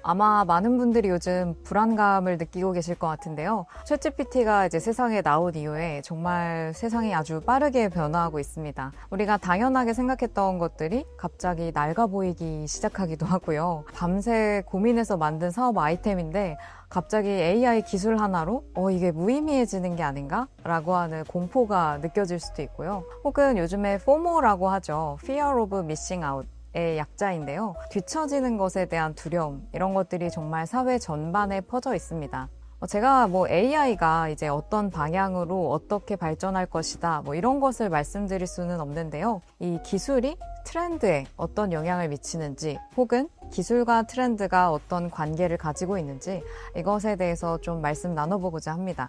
아마 많은 분들이 요즘 불안감을 느끼고 계실 것 같은데요. 챗GPT가 이제 세상에 나온 이후에 정말 세상이 아주 빠르게 변화하고 있습니다. 우리가 당연하게 생각했던 것들이 갑자기 낡아 보이기 시작하기도 하고요. 밤새 고민해서 만든 사업 아이템인데 갑자기 AI 기술 하나로 이게 무의미해지는 게 아닌가? 라고 하는 공포가 느껴질 수도 있고요. 혹은 요즘에 FOMO라고 하죠. Fear of Missing Out. 의 약자인데요. 뒤처지는 것에 대한 두려움, 이런 것들이 정말 사회 전반에 퍼져 있습니다. 제가 AI가 이제 어떤 방향으로 어떻게 발전할 것이다, 이런 것을 말씀드릴 수는 없는데요. 이 기술이 트렌드에 어떤 영향을 미치는지, 혹은 기술과 트렌드가 어떤 관계를 가지고 있는지, 이것에 대해서 좀 말씀 나눠보고자 합니다.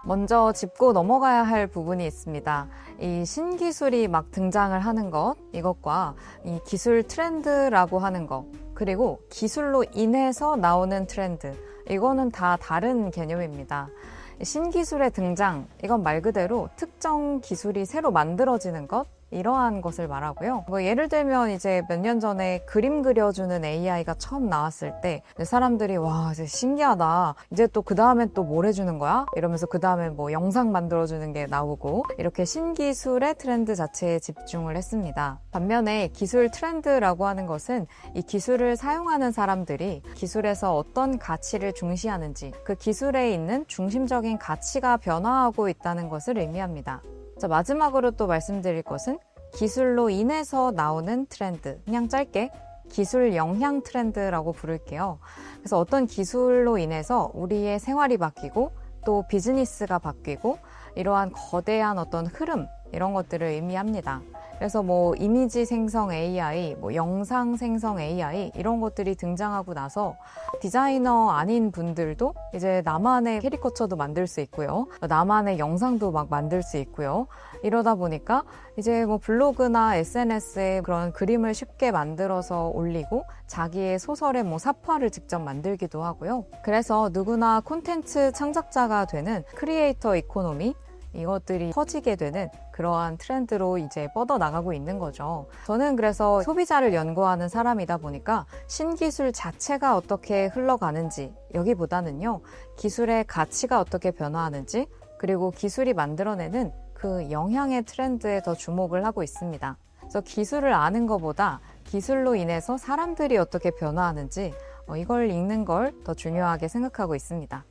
먼저 짚고 넘어가야 할 부분이 있습니다. 이 신기술이 막 등장을 하는 것, 이것과 이 기술 트렌드라고 하는 것, 그리고 기술로 인해서 나오는 트렌드, 이거는 다 다른 개념입니다. 신기술의 등장, 이건 말 그대로 특정 기술이 새로 만들어지는 것, 이러한 것을 말하고요. 예를 들면 이제 몇 년 전에 그림 그려주는 AI가 처음 나왔을 때 사람들이 와, 이제 신기하다. 이제 또 그 다음엔 또 뭘 해주는 거야? 이러면서 그 다음에 영상 만들어주는 게 나오고, 이렇게 신기술의 트렌드 자체에 집중을 했습니다. 반면에 기술 트렌드라고 하는 것은 이 기술을 사용하는 사람들이 기술에서 어떤 가치를 중시하는지, 그 기술에 있는 중심적인 가치가 변화하고 있다는 것을 의미합니다. 자, 마지막으로 또 말씀드릴 것은 기술로 인해서 나오는 트렌드, 그냥 짧게 기술 영향 트렌드라고 부를게요. 그래서 어떤 기술로 인해서 우리의 생활이 바뀌고 또 비즈니스가 바뀌고 이러한 거대한 어떤 흐름, 이런 것들을 의미합니다. 그래서 이미지 생성 AI, 영상 생성 AI 이런 것들이 등장하고 나서 디자이너 아닌 분들도 이제 나만의 캐리커처도 만들 수 있고요. 나만의 영상도 막 만들 수 있고요. 이러다 보니까 이제 블로그나 SNS에 그런 그림을 쉽게 만들어서 올리고 자기의 소설의 사파를 직접 만들기도 하고요. 그래서 누구나 콘텐츠 창작자가 되는 크리에이터 이코노미, 이것들이 커지게 되는 그러한 트렌드로 이제 뻗어나가고 있는 거죠. 저는 그래서 소비자를 연구하는 사람이다 보니까 신기술 자체가 어떻게 흘러가는지, 여기보다는요, 기술의 가치가 어떻게 변화하는지, 그리고 기술이 만들어내는 그 영향의 트렌드에 더 주목을 하고 있습니다. 그래서 기술을 아는 것보다 기술로 인해서 사람들이 어떻게 변화하는지, 이걸 읽는 걸 더 중요하게 생각하고 있습니다.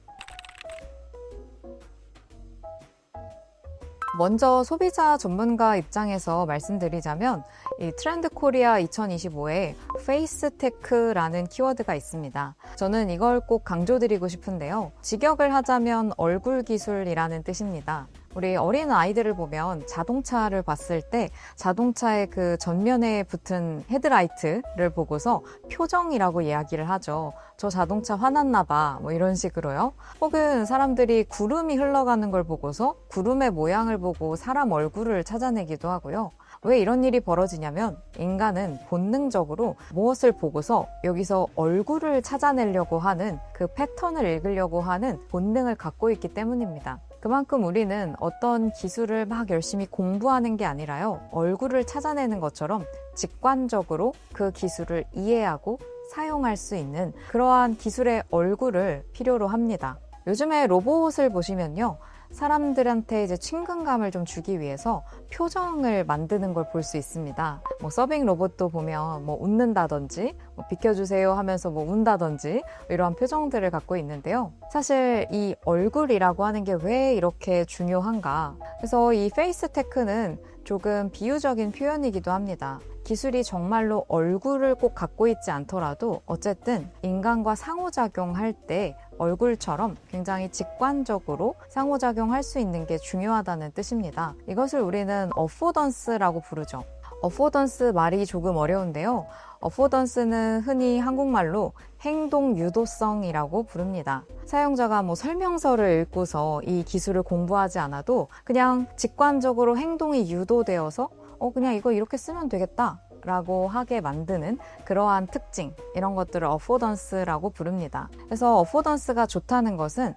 먼저 소비자 전문가 입장에서 말씀드리자면 이 트렌드 코리아 2025에 페이스테크라는 키워드가 있습니다. 저는 이걸 꼭 강조드리고 싶은데요. 직역을 하자면 얼굴 기술이라는 뜻입니다. 우리 어린 아이들을 보면 자동차를 봤을 때 자동차의 그 전면에 붙은 헤드라이트를 보고서 표정이라고 이야기를 하죠. 저 자동차 화났나 봐, 이런 식으로요. 혹은 사람들이 구름이 흘러가는 걸 보고서 구름의 모양을 보고 사람 얼굴을 찾아내기도 하고요. 왜 이런 일이 벌어지냐면 인간은 본능적으로 무엇을 보고서 여기서 얼굴을 찾아내려고 하는 그 패턴을 읽으려고 하는 본능을 갖고 있기 때문입니다. 그만큼 우리는 어떤 기술을 막 열심히 공부하는 게 아니라요, 얼굴을 찾아내는 것처럼 직관적으로 그 기술을 이해하고 사용할 수 있는 그러한 기술의 얼굴을 필요로 합니다. 요즘에 로봇을 보시면요, 사람들한테 이제 친근감을 좀 주기 위해서 표정을 만드는 걸 볼 수 있습니다. 서빙 로봇도 보면 웃는다든지 비켜주세요 하면서 운다든지 이러한 표정들을 갖고 있는데요. 사실 이 얼굴이라고 하는 게 왜 이렇게 중요한가? 그래서 이 페이스테크는 조금 비유적인 표현이기도 합니다. 기술이 정말로 얼굴을 꼭 갖고 있지 않더라도 어쨌든 인간과 상호작용할 때 얼굴처럼 굉장히 직관적으로 상호작용할 수 있는 게 중요하다는 뜻입니다. 이것을 우리는 어포던스라고 부르죠. 어포던스 말이 조금 어려운데요. 어포던스는 흔히 한국말로 행동 유도성이라고 부릅니다. 사용자가 설명서를 읽고서 이 기술을 공부하지 않아도 그냥 직관적으로 행동이 유도되어서 그냥 이거 이렇게 쓰면 되겠다 라고 하게 만드는 그러한 특징, 이런 것들을 어포던스라고 부릅니다. 그래서 어포던스가 좋다는 것은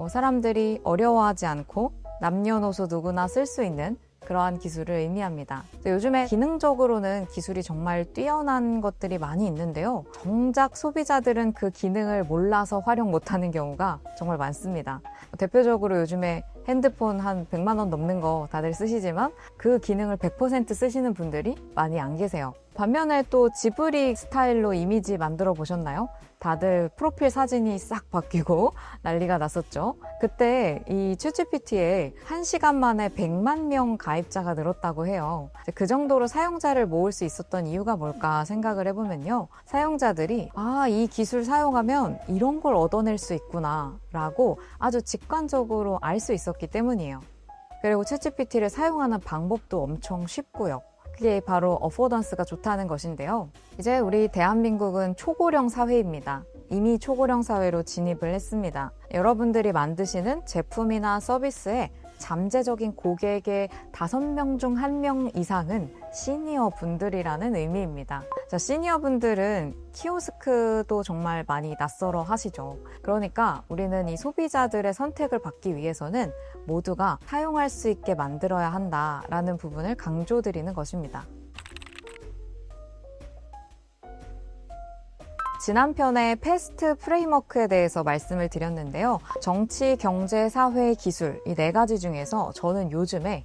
사람들이 어려워하지 않고 남녀노소 누구나 쓸 수 있는 그러한 기술을 의미합니다. 요즘에 기능적으로는 기술이 정말 뛰어난 것들이 많이 있는데요. 정작 소비자들은 그 기능을 몰라서 활용 못하는 경우가 정말 많습니다. 대표적으로 요즘에 핸드폰 한 100만 원 넘는 거 다들 쓰시지만 그 기능을 100% 쓰시는 분들이 많이 안 계세요. 반면에 또 지브리 스타일로 이미지 만들어 보셨나요? 다들 프로필 사진이 싹 바뀌고 난리가 났었죠. 그때 이 챗GPT에 1시간 만에 100만 명 가입자가 늘었다고 해요. 그 정도로 사용자를 모을 수 있었던 이유가 뭘까 생각을 해보면요. 사용자들이 이 기술 사용하면 이런 걸 얻어낼 수 있구나 라고 아주 직관적으로 알 수 있었기 때문이에요. 그리고 챗GPT를 사용하는 방법도 엄청 쉽고요. 그게 바로 어포던스가 좋다는 것인데요. 이제 우리 대한민국은 초고령 사회입니다. 이미 초고령 사회로 진입을 했습니다. 여러분들이 만드시는 제품이나 서비스에 잠재적인 고객의 5명 중 1명 이상은 시니어 분들이라는 의미입니다. 자, 시니어 분들은 키오스크도 정말 많이 낯설어 하시죠. 그러니까 우리는 이 소비자들의 선택을 받기 위해서는 모두가 사용할 수 있게 만들어야 한다라는 부분을 강조드리는 것입니다. 지난 편에 패스트 프레임워크에 대해서 말씀을 드렸는데요. 정치, 경제, 사회, 기술 이 4가지 중에서 저는 요즘에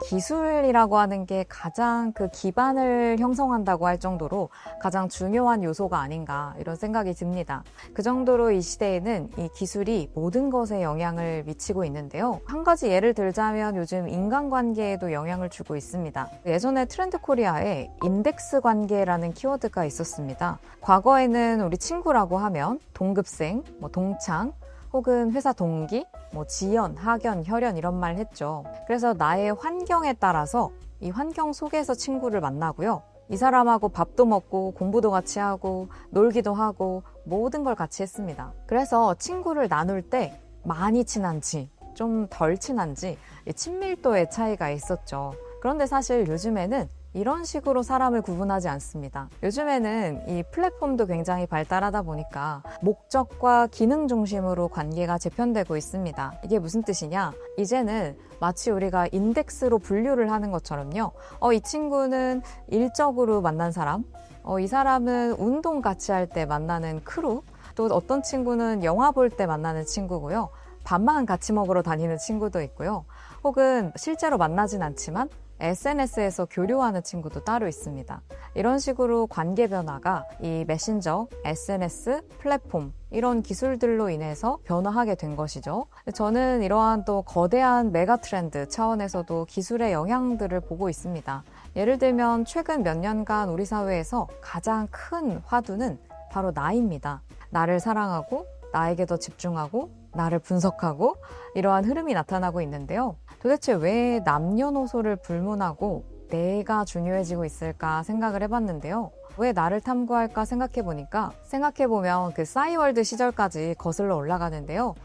기술이라고 하는 게 가장 그 기반을 형성한다고 할 정도로 가장 중요한 요소가 아닌가 이런 생각이 듭니다. 그 정도로 이 시대에는 이 기술이 모든 것에 영향을 미치고 있는데요. 한 가지 예를 들자면 요즘 인간관계에도 영향을 주고 있습니다. 예전에 트렌드 코리아에 인덱스 관계라는 키워드가 있었습니다. 과거에는 우리 친구라고 하면 동급생, 동창, 혹은 회사 동기, 지연, 학연, 혈연 이런 말 했죠. 그래서 나의 환경에 따라서 이 환경 속에서 친구를 만나고요. 이 사람하고 밥도 먹고 공부도 같이 하고 놀기도 하고 모든 걸 같이 했습니다. 그래서 친구를 나눌 때 많이 친한지 좀 덜 친한지 친밀도의 차이가 있었죠. 그런데 사실 요즘에는 이런 식으로 사람을 구분하지 않습니다. 요즘에는 이 플랫폼도 굉장히 발달하다 보니까 목적과 기능 중심으로 관계가 재편되고 있습니다. 이게 무슨 뜻이냐? 이제는 마치 우리가 인덱스로 분류를 하는 것처럼요. 이 친구는 일적으로 만난 사람, 이 사람은 운동 같이 할 때 만나는 크루, 또 어떤 친구는 영화 볼 때 만나는 친구고요. 밥만 같이 먹으러 다니는 친구도 있고요. 혹은 실제로 만나진 않지만 SNS에서 교류하는 친구도 따로 있습니다. 이런 식으로 관계 변화가 이 메신저, SNS, 플랫폼 이런 기술들로 인해서 변화하게 된 것이죠. 저는 이러한 또 거대한 메가 트렌드 차원에서도 기술의 영향들을 보고 있습니다. 예를 들면 최근 몇 년간 우리 사회에서 가장 큰 화두는 바로 나입니다. 나를 사랑하고 나에게 더 집중하고 나를 분석하고 이러한 흐름이 나타나고 있는데요. 도대체 왜 남녀노소를 불문하고 내가 중요해지고 있을까 생각을 해봤는데요. 왜 나를 탐구할까 생각해보면 그 싸이월드 시절까지 거슬러 올라가는데요.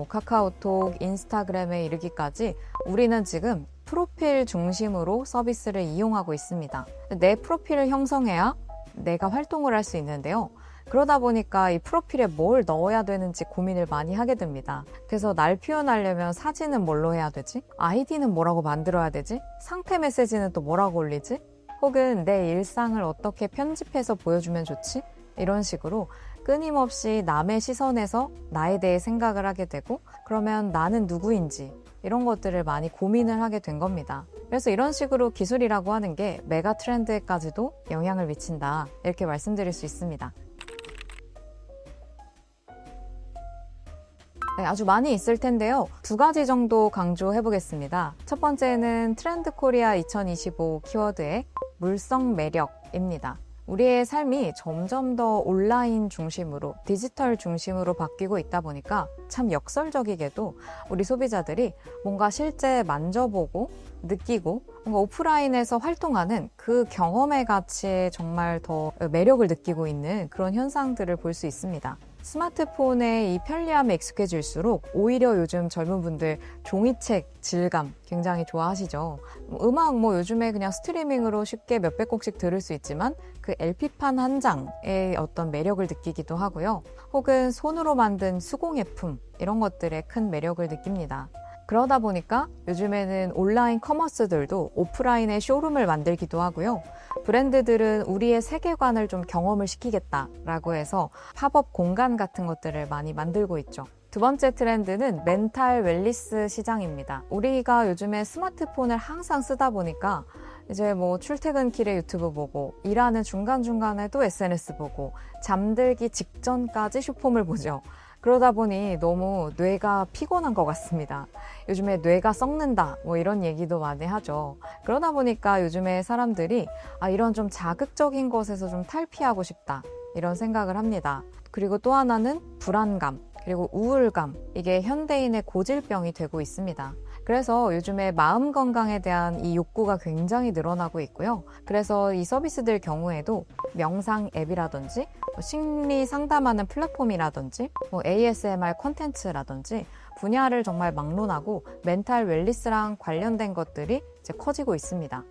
카카오톡, 인스타그램에 이르기까지 우리는 지금 프로필 중심으로 서비스를 이용하고 있습니다. 내 프로필을 형성해야 내가 활동을 할 수 있는데요. 그러다 보니까 이 프로필에 뭘 넣어야 되는지 고민을 많이 하게 됩니다. 그래서 날 표현하려면 사진은 뭘로 해야 되지? 아이디는 뭐라고 만들어야 되지? 상태 메시지는 또 뭐라고 올리지? 혹은 내 일상을 어떻게 편집해서 보여주면 좋지? 이런 식으로 끊임없이 남의 시선에서 나에 대해 생각을 하게 되고 그러면 나는 누구인지 이런 것들을 많이 고민을 하게 된 겁니다. 그래서 이런 식으로 기술이라고 하는 게 메가 트렌드에까지도 영향을 미친다 이렇게 말씀드릴 수 있습니다. 네, 아주 많이 있을 텐데요. 2가지 정도 강조해 보겠습니다. 첫 번째는 트렌드 코리아 2025 키워드의 물성 매력입니다. 우리의 삶이 점점 더 온라인 중심으로, 디지털 중심으로 바뀌고 있다 보니까 참 역설적이게도 우리 소비자들이 뭔가 실제 만져보고 느끼고 뭔가 오프라인에서 활동하는 그 경험의 가치에 정말 더 매력을 느끼고 있는 그런 현상들을 볼 수 있습니다. 스마트폰의 이 편리함에 익숙해질수록 오히려 요즘 젊은 분들 종이책 질감 굉장히 좋아하시죠. 음악 요즘에 그냥 스트리밍으로 쉽게 몇백 곡씩 들을 수 있지만 그 LP판 한 장의 어떤 매력을 느끼기도 하고요. 혹은 손으로 만든 수공예품 이런 것들에 큰 매력을 느낍니다. 그러다 보니까 요즘에는 온라인 커머스들도 오프라인의 쇼룸을 만들기도 하고요. 브랜드들은 우리의 세계관을 좀 경험을 시키겠다라고 해서 팝업 공간 같은 것들을 많이 만들고 있죠. 두 번째 트렌드는 멘탈 웰니스 시장입니다. 우리가 요즘에 스마트폰을 항상 쓰다 보니까 이제 뭐 출퇴근길에 유튜브 보고 일하는 중간중간에도 SNS 보고 잠들기 직전까지 쇼폼을 보죠. 그러다 보니 너무 뇌가 피곤한 것 같습니다. 요즘에 뇌가 썩는다 뭐 이런 얘기도 많이 하죠. 그러다 보니까 요즘에 사람들이 이런 좀 자극적인 것에서 좀 탈피하고 싶다 이런 생각을 합니다. 그리고 또 하나는 불안감 그리고 우울감, 이게 현대인의 고질병이 되고 있습니다. 그래서 요즘에 마음 건강에 대한 이 욕구가 굉장히 늘어나고 있고요. 그래서 이 서비스들 경우에도 명상 앱이라든지 심리 상담하는 플랫폼이라든지 ASMR 콘텐츠라든지 분야를 정말 막론하고 멘탈 웰니스랑 관련된 것들이 이제 커지고 있습니다.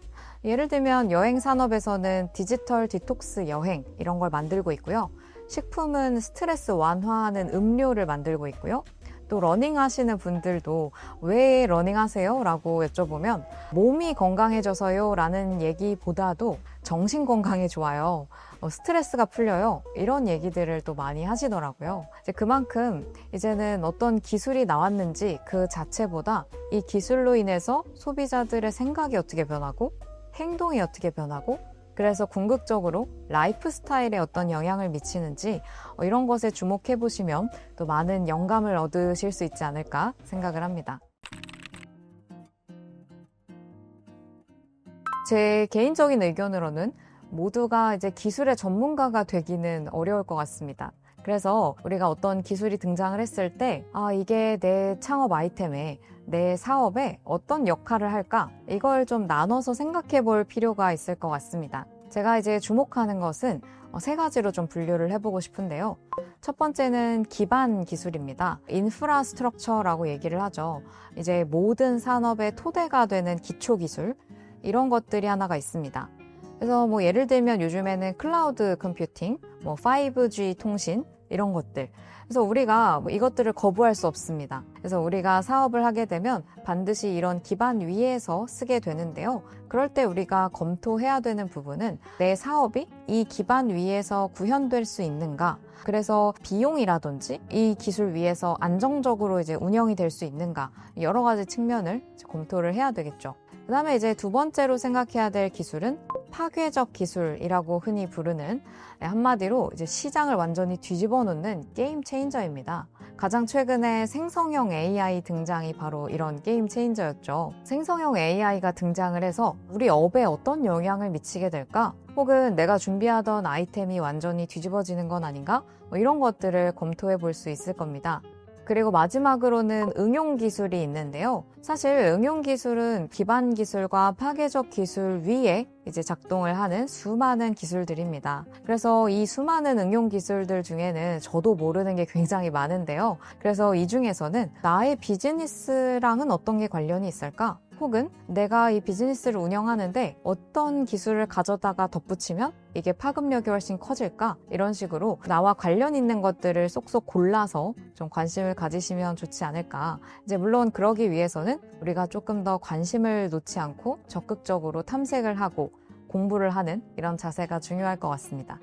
예를 들면 여행 산업에서는 디지털 디톡스 여행 이런 걸 만들고 있고요. 식품은 스트레스 완화하는 음료를 만들고 있고요. 또 러닝 하시는 분들도 왜 러닝 하세요? 라고 여쭤보면 몸이 건강해져서요 라는 얘기보다도 정신 건강에 좋아요. 스트레스가 풀려요. 이런 얘기들을 또 많이 하시더라고요. 이제 그만큼 이제는 어떤 기술이 나왔는지 그 자체보다 이 기술로 인해서 소비자들의 생각이 어떻게 변하고 행동이 어떻게 변하고 그래서 궁극적으로 라이프 스타일에 어떤 영향을 미치는지 이런 것에 주목해 보시면 또 많은 영감을 얻으실 수 있지 않을까 생각을 합니다. 제 개인적인 의견으로는 모두가 이제 기술의 전문가가 되기는 어려울 것 같습니다. 그래서 우리가 어떤 기술이 등장을 했을 때 이게 내 창업 아이템에 내 사업에 어떤 역할을 할까? 이걸 좀 나눠서 생각해 볼 필요가 있을 것 같습니다. 제가 이제 주목하는 것은 세 가지로 좀 분류를 해보고 싶은데요. 첫 번째는 기반 기술입니다. 인프라스트럭처라고 얘기를 하죠. 이제 모든 산업의 토대가 되는 기초 기술, 이런 것들이 하나가 있습니다. 그래서 뭐 예를 들면 요즘에는 클라우드 컴퓨팅, 5G 통신, 이런 것들. 그래서 우리가 이것들을 거부할 수 없습니다. 그래서 우리가 사업을 하게 되면 반드시 이런 기반 위에서 쓰게 되는데요. 그럴 때 우리가 검토해야 되는 부분은 내 사업이 이 기반 위에서 구현될 수 있는가? 그래서 비용이라든지 이 기술 위에서 안정적으로 이제 운영이 될 수 있는가? 여러 가지 측면을 검토를 해야 되겠죠. 그 다음에 이제 두 번째로 생각해야 될 기술은 파괴적 기술이라고 흔히 부르는 한마디로 이제 시장을 완전히 뒤집어 놓는 게임 체인저입니다. 가장 최근에 생성형 AI 등장이 바로 이런 게임 체인저였죠. 생성형 AI가 등장을 해서 우리 업에 어떤 영향을 미치게 될까? 혹은 내가 준비하던 아이템이 완전히 뒤집어지는 건 아닌가? 이런 것들을 검토해 볼 수 있을 겁니다. 그리고 마지막으로는 응용 기술이 있는데요. 사실 응용 기술은 기반 기술과 파괴적 기술 위에 이제 작동을 하는 수많은 기술들입니다. 그래서 이 수많은 응용 기술들 중에는 저도 모르는 게 굉장히 많은데요. 그래서 이 중에서는 나의 비즈니스랑은 어떤 게 관련이 있을까? 혹은 내가 이 비즈니스를 운영하는데 어떤 기술을 가져다가 덧붙이면 이게 파급력이 훨씬 커질까? 이런 식으로 나와 관련 있는 것들을 쏙쏙 골라서 좀 관심을 가지시면 좋지 않을까. 이제 물론 그러기 위해서는 우리가 조금 더 관심을 놓지 않고 적극적으로 탐색을 하고 공부를 하는 이런 자세가 중요할 것 같습니다.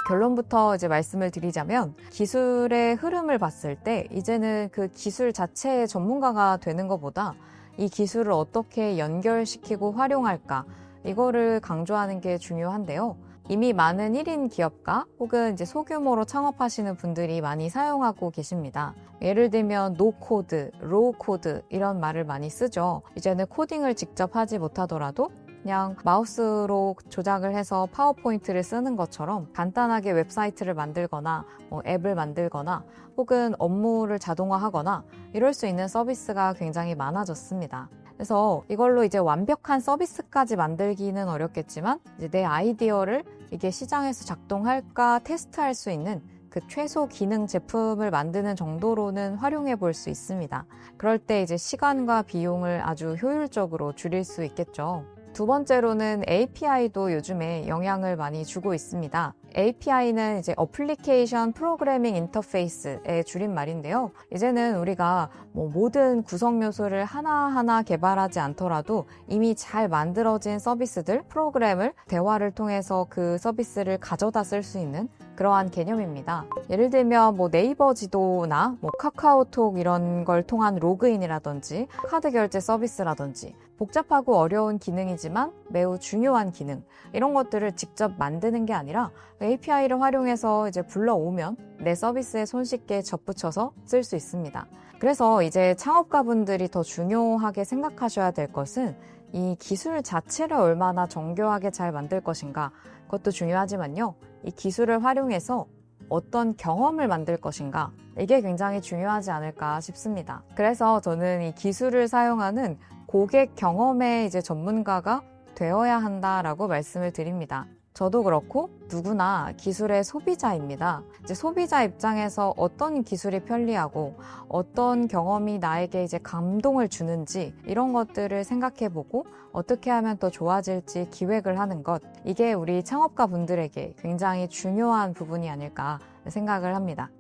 결론부터 이제 말씀을 드리자면 기술의 흐름을 봤을 때 이제는 그 기술 자체의 전문가가 되는 것보다 이 기술을 어떻게 연결시키고 활용할까 이거를 강조하는 게 중요한데요. 이미 많은 1인 기업가 혹은 이제 소규모로 창업하시는 분들이 많이 사용하고 계십니다. 예를 들면 노코드, 로우코드 이런 말을 많이 쓰죠. 이제는 코딩을 직접 하지 못하더라도 그냥 마우스로 조작을 해서 파워포인트를 쓰는 것처럼 간단하게 웹사이트를 만들거나 앱을 만들거나 혹은 업무를 자동화하거나 이럴 수 있는 서비스가 굉장히 많아졌습니다. 그래서 이걸로 이제 완벽한 서비스까지 만들기는 어렵겠지만 이제 내 아이디어를 이게 시장에서 작동할까 테스트할 수 있는 그 최소 기능 제품을 만드는 정도로는 활용해 볼 수 있습니다. 그럴 때 이제 시간과 비용을 아주 효율적으로 줄일 수 있겠죠. 두 번째로는 API도 요즘에 영향을 많이 주고 있습니다. API는 이제 Application Programming Interface의 줄임말인데요. 이제는 우리가 모든 구성 요소를 하나하나 개발하지 않더라도 이미 잘 만들어진 서비스들, 프로그램을 대화를 통해서 그 서비스를 가져다 쓸 수 있는 그러한 개념입니다. 예를 들면 네이버 지도나 카카오톡 이런 걸 통한 로그인이라든지 카드 결제 서비스라든지 복잡하고 어려운 기능이지만 매우 중요한 기능, 이런 것들을 직접 만드는 게 아니라 API를 활용해서 이제 불러오면 내 서비스에 손쉽게 접붙여서 쓸 수 있습니다. 그래서 이제 창업가분들이 더 중요하게 생각하셔야 될 것은 이 기술 자체를 얼마나 정교하게 잘 만들 것인가, 그것도 중요하지만요, 이 기술을 활용해서 어떤 경험을 만들 것인가, 이게 굉장히 중요하지 않을까 싶습니다. 그래서 저는 이 기술을 사용하는 고객 경험의 이제 전문가가 되어야 한다라고 말씀을 드립니다. 저도 그렇고 누구나 기술의 소비자입니다. 이제 소비자 입장에서 어떤 기술이 편리하고 어떤 경험이 나에게 이제 감동을 주는지 이런 것들을 생각해보고 어떻게 하면 더 좋아질지 기획을 하는 것, 이게 우리 창업가 분들에게 굉장히 중요한 부분이 아닐까 생각을 합니다.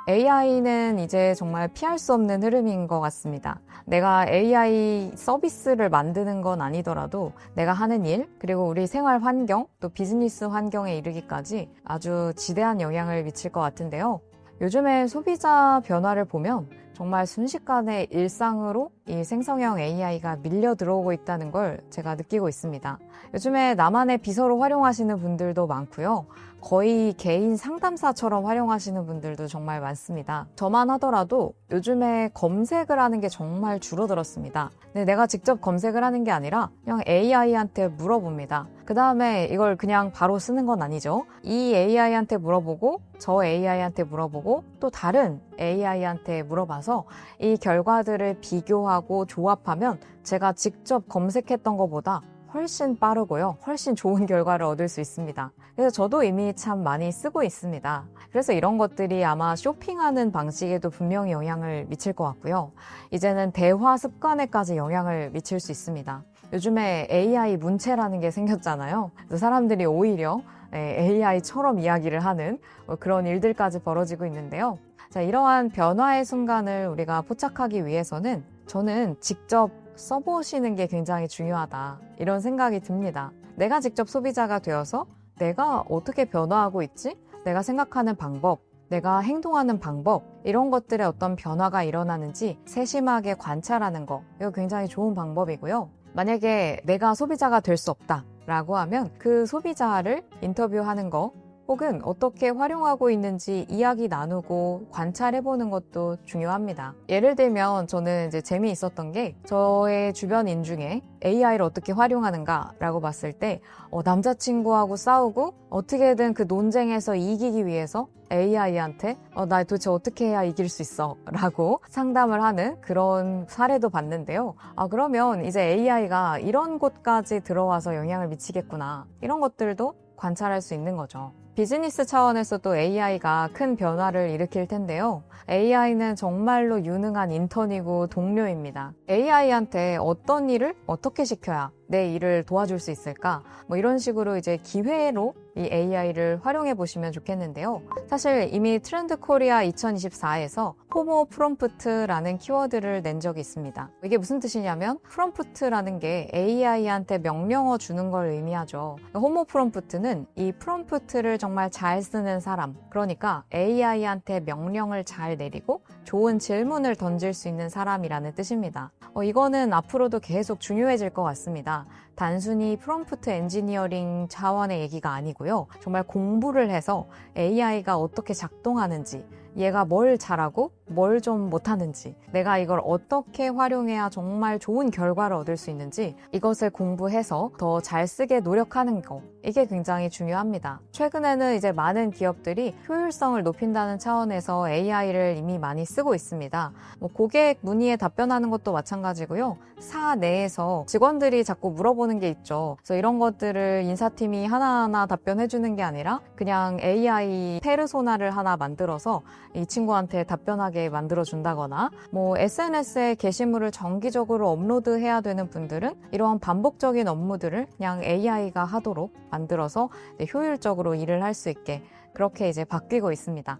AI는 이제 정말 피할 수 없는 흐름인 것 같습니다. 내가 AI 서비스를 만드는 건 아니더라도 내가 하는 일, 그리고 우리 생활 환경, 또 비즈니스 환경에 이르기까지 아주 지대한 영향을 미칠 것 같은데요. 요즘에 소비자 변화를 보면 정말 순식간에 일상으로 이 생성형 AI가 밀려 들어오고 있다는 걸 제가 느끼고 있습니다. 요즘에 나만의 비서로 활용하시는 분들도 많고요. 거의 개인 상담사처럼 활용하시는 분들도 정말 많습니다. 저만 하더라도 요즘에 검색을 하는 게 정말 줄어들었습니다. 근데 내가 직접 검색을 하는 게 아니라 그냥 AI한테 물어봅니다. 그 다음에 이걸 그냥 바로 쓰는 건 아니죠. 이 AI한테 물어보고 저 AI한테 물어보고 또 다른 AI한테 물어봐서 이 결과들을 비교하고 조합하면 제가 직접 검색했던 것보다 훨씬 빠르고요, 훨씬 좋은 결과를 얻을 수 있습니다. 그래서 저도 이미 참 많이 쓰고 있습니다. 그래서 이런 것들이 아마 쇼핑하는 방식에도 분명히 영향을 미칠 것 같고요. 이제는 대화 습관에까지 영향을 미칠 수 있습니다. 요즘에 AI 문체라는 게 생겼잖아요. 그래서 사람들이 오히려 AI처럼 이야기를 하는 그런 일들까지 벌어지고 있는데요. 자, 이러한 변화의 순간을 우리가 포착하기 위해서는 저는 직접 써보시는 게 굉장히 중요하다, 이런 생각이 듭니다. 내가 직접 소비자가 되어서 내가 어떻게 변화하고 있지? 내가 생각하는 방법, 내가 행동하는 방법, 이런 것들에 어떤 변화가 일어나는지 세심하게 관찰하는 거, 이거 굉장히 좋은 방법이고요. 만약에 내가 소비자가 될 수 없다 라고 하면 그 소비자를 인터뷰하는 거, 혹은 어떻게 활용하고 있는지 이야기 나누고 관찰해보는 것도 중요합니다. 예를 들면 저는 이제 재미있었던 게, 저의 주변인 중에 AI를 어떻게 활용하는가라고 봤을 때 남자친구하고 싸우고 어떻게든 그 논쟁에서 이기기 위해서 AI한테 나 도대체 어떻게 해야 이길 수 있어? 라고 상담을 하는 그런 사례도 봤는데요. 그러면 이제 AI가 이런 곳까지 들어와서 영향을 미치겠구나, 이런 것들도 관찰할 수 있는 거죠. 비즈니스 차원에서도 AI가 큰 변화를 일으킬 텐데요. AI는 정말로 유능한 인턴이고 동료입니다. AI한테 어떤 일을 어떻게 시켜야 내 일을 도와줄 수 있을까? 이런 식으로 이제 기회로 이 AI를 활용해 보시면 좋겠는데요. 사실 이미 트렌드 코리아 2024에서 호모 프롬프트라는 키워드를 낸 적이 있습니다. 이게 무슨 뜻이냐면, 프롬프트라는 게 AI한테 명령어 주는 걸 의미하죠. 호모 프롬프트는 이 프롬프트를 정말 잘 쓰는 사람, 그러니까 AI한테 명령을 잘 내리고 좋은 질문을 던질 수 있는 사람이라는 뜻입니다. 이거는 앞으로도 계속 중요해질 것 같습니다. 단순히 프롬프트 엔지니어링 차원의 얘기가 아니고요. 정말 공부를 해서 AI가 어떻게 작동하는지, 얘가 뭘 잘하고 뭘 좀 못하는지, 내가 이걸 어떻게 활용해야 정말 좋은 결과를 얻을 수 있는지, 이것을 공부해서 더 잘 쓰게 노력하는 거, 이게 굉장히 중요합니다. 최근에는 이제 많은 기업들이 효율성을 높인다는 차원에서 AI를 이미 많이 쓰고 있습니다. 고객 문의에 답변하는 것도 마찬가지고요. 사 내에서 직원들이 자꾸 물어보는 게 있죠. 그래서 이런 것들을 인사팀이 하나하나 답변해주는 게 아니라 그냥 AI 페르소나를 하나 만들어서 이 친구한테 답변하게 쾌적하게 만들어준다거나 뭐 SNS에 게시물을 정기적으로 업로드해야 되는 분들은 이러한 반복적인 업무들을 그냥 AI가 하도록 만들어서 효율적으로 일을 할 수 있게 그렇게 이제 바뀌고 있습니다.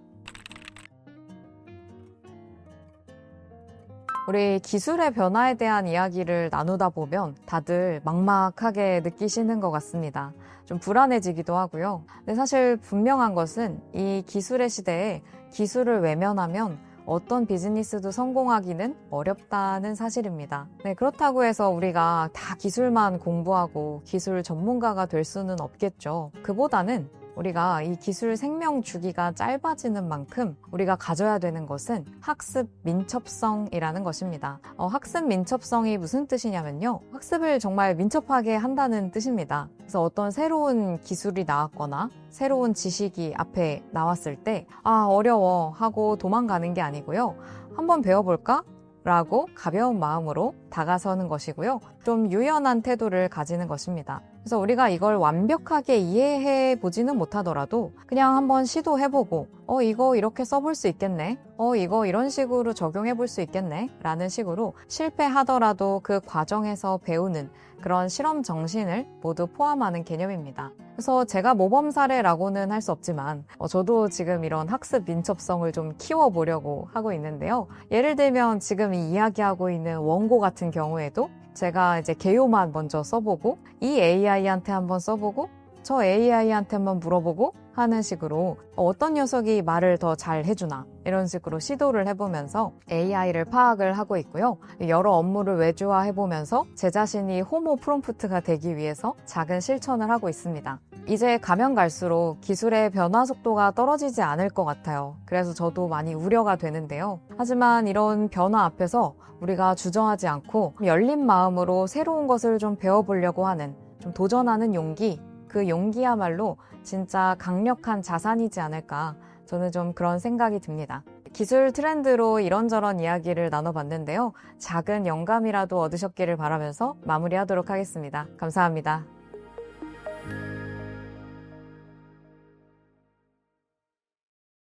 우리 기술의 변화에 대한 이야기를 나누다 보면 다들 막막하게 느끼시는 것 같습니다. 좀 불안해지기도 하고요. 근데 사실 분명한 것은 이 기술의 시대에 기술을 외면하면 어떤 비즈니스도 성공하기는 어렵다는 사실입니다. 네, 그렇다고 해서 우리가 다 기술만 공부하고 기술 전문가가 될 수는 없겠죠. 그보다는 우리가 이 기술 생명 주기가 짧아지는 만큼 우리가 가져야 되는 것은 학습 민첩성이라는 것입니다. 학습 민첩성이 무슨 뜻이냐면요. 학습을 정말 민첩하게 한다는 뜻입니다. 그래서 어떤 새로운 기술이 나왔거나 새로운 지식이 앞에 나왔을 때 어려워 하고 도망가는 게 아니고요. 한번 배워볼까? 라고 가벼운 마음으로 다가서는 것이고요. 좀 유연한 태도를 가지는 것입니다. 그래서 우리가 이걸 완벽하게 이해해 보지는 못하더라도 그냥 한번 시도해보고 이거 이렇게 써볼 수 있겠네. 이거 이런 식으로 적용해 볼 수 있겠네. 라는 식으로 실패하더라도 그 과정에서 배우는 그런 실험 정신을 모두 포함하는 개념입니다. 그래서 제가 모범 사례라고는 할 수 없지만 저도 지금 이런 학습 민첩성을 좀 키워보려고 하고 있는데요. 예를 들면 지금 이 이야기하고 있는 원고 같은 경우에도 제가 이제 개요만 먼저 써보고 이 AI한테 한번 써보고 저 AI한테 한번 물어보고 하는 식으로 어떤 녀석이 말을 더 잘 해주나 이런 식으로 시도를 해보면서 AI를 파악을 하고 있고요. 여러 업무를 외주화해보면서 제 자신이 호모 프롬프트가 되기 위해서 작은 실천을 하고 있습니다. 이제 가면 갈수록 기술의 변화 속도가 떨어지지 않을 것 같아요. 그래서 저도 많이 우려가 되는데요. 하지만 이런 변화 앞에서 우리가 주저하지 않고 열린 마음으로 새로운 것을 좀 배워보려고 하는, 좀 도전하는 용기, 그 용기야말로 진짜 강력한 자산이지 않을까, 저는 좀 그런 생각이 듭니다. 기술 트렌드로 이런저런 이야기를 나눠봤는데요. 작은 영감이라도 얻으셨기를 바라면서 마무리하도록 하겠습니다. 감사합니다.